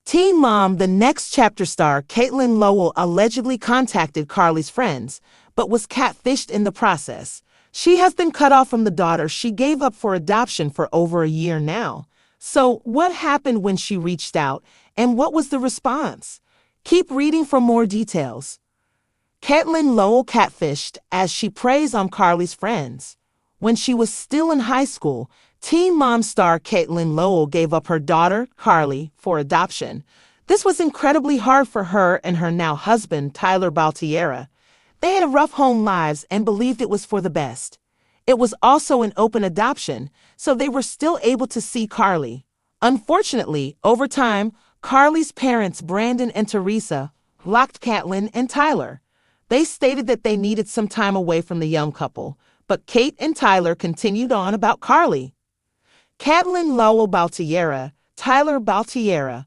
Teen Mom, the next chapter star Caitlin Lowell allegedly contacted Carly's friends, but was catfished in the process. She has been cut off from the daughter she gave up for adoption for over a year now. So, what happened when she reached out, and what was the response? Keep reading for more details. Caitlin Lowell catfished as she preys on Carly's friends. When she was still in high school, Teen Mom star Caitlin Lowell gave up her daughter, Carly, for adoption. This was incredibly hard for her and her now husband, Tyler Baltiera. They had rough home lives and believed it was for the best. It was also an open adoption, so they were still able to see Carly. Unfortunately, over time, Carly's parents, Brandon and Teresa, blocked Caitlin and Tyler. They stated that they needed some time away from the young couple, but Kate and Tyler continued on about Carly. Caitlin Lowell Baltiera, Tyler Baltiera.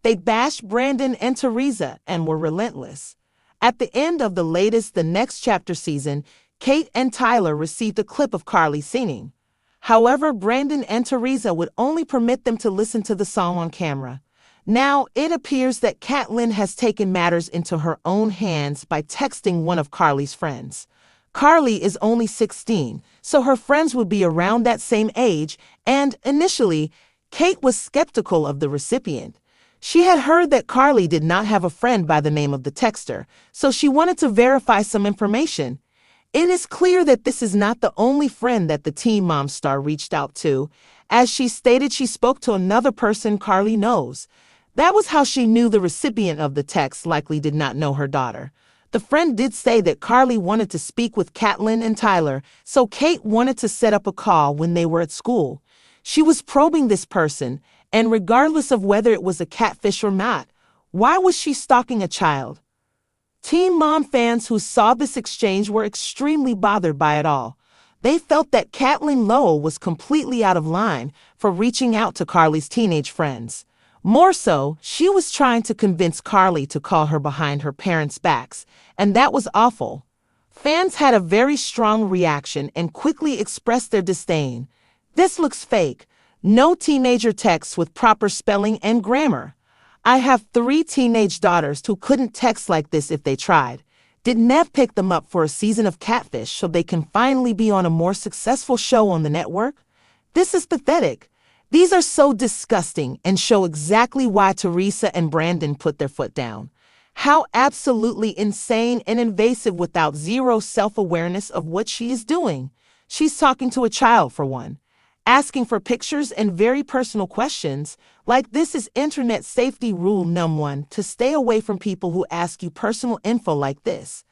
They bashed Brandon and Teresa and were relentless. At the end of the latest The Next Chapter season, Kate and Tyler received a clip of Carly singing. However, Brandon and Teresa would only permit them to listen to the song on camera. Now, it appears that Caitlin has taken matters into her own hands by texting one of Carly's friends. Carly is only 16, so her friends would be around that same age, and initially, Kate was skeptical of the recipient. She had heard that Carly did not have a friend by the name of the texter, so she wanted to verify some information. It is clear that this is not the only friend that the Teen Mom star reached out to, as she stated she spoke to another person Carly knows. That was how she knew the recipient of the text likely did not know her daughter. The friend did say that Carly wanted to speak with Caitlin and Tyler, so Kate wanted to set up a call when they were at school. She was probing this person, and regardless of whether it was a catfish or not, why was she stalking a child? Teen Mom fans who saw this exchange were extremely bothered by it all. They felt that Caitlin Lowell was completely out of line for reaching out to Carly's teenage friends. More so, she was trying to convince Carly to call her behind her parents' backs, and that was awful. Fans had a very strong reaction and quickly expressed their disdain. This looks fake. No teenager texts with proper spelling and grammar. I have 3 teenage daughters who couldn't text like this if they tried. Did Nev pick them up for a season of Catfish so they can finally be on a more successful show on the network? This is pathetic. These are so disgusting and show exactly why Teresa and Brandon put their foot down. How absolutely insane and invasive without zero self-awareness of what she is doing. She's talking to a child, for one. Asking for pictures and very personal questions, like this is internet safety rule #1 to stay away from people who ask you personal info like this.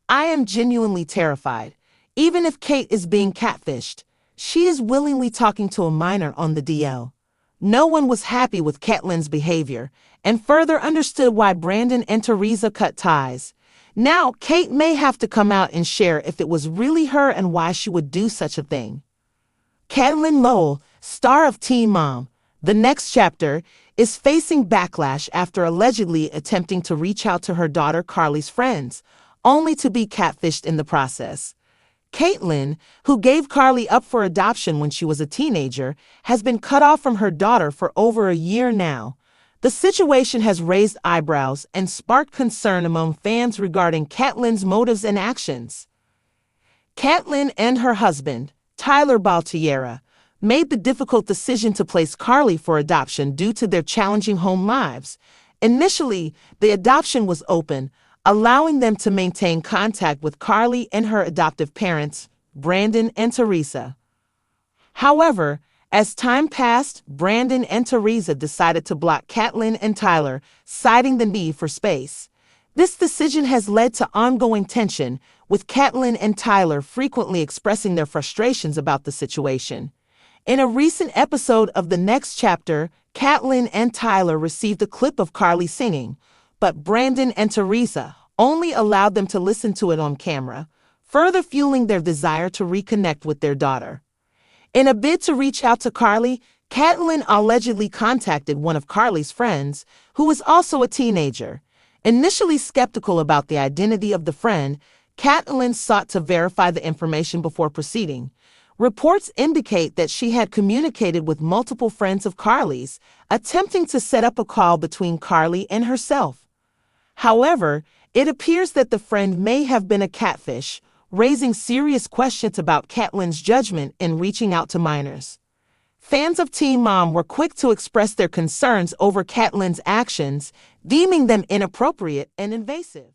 I am genuinely terrified. Even if Kate is being catfished, she is willingly talking to a minor on the DL. No one was happy with Caitlin's behavior, and further understood why Brandon and Teresa cut ties. Now, Kate may have to come out and share if it was really her and why she would do such a thing. Caitlin Lowell, star of Teen Mom, The Next Chapter, is facing backlash after allegedly attempting to reach out to her daughter Carly's friends, only to be catfished in the process. Caitlin, who gave Carly up for adoption when she was a teenager, has been cut off from her daughter for over a year now. The situation has raised eyebrows and sparked concern among fans regarding Caitlin's motives and actions. Caitlin and her husband, Tyler Baltiera, made the difficult decision to place Carly for adoption due to their challenging home lives. Initially, the adoption was open, allowing them to maintain contact with Carly and her adoptive parents, Brandon and Teresa. However, as time passed, Brandon and Teresa decided to block Caitlin and Tyler, citing the need for space. This decision has led to ongoing tension, with Caitlin and Tyler frequently expressing their frustrations about the situation. In a recent episode of The Next Chapter, Caitlin and Tyler received a clip of Carly singing, but Brandon and Teresa only allowed them to listen to it on camera, further fueling their desire to reconnect with their daughter. In a bid to reach out to Carly, Caitlin allegedly contacted one of Carly's friends, who was also a teenager. Initially skeptical about the identity of the friend, Caitlin sought to verify the information before proceeding. Reports indicate that she had communicated with multiple friends of Carly's, attempting to set up a call between Carly and herself. However, it appears that the friend may have been a catfish, raising serious questions about Caitlin's judgment in reaching out to minors. Fans of Teen Mom were quick to express their concerns over Caitlin's actions, deeming them inappropriate and invasive.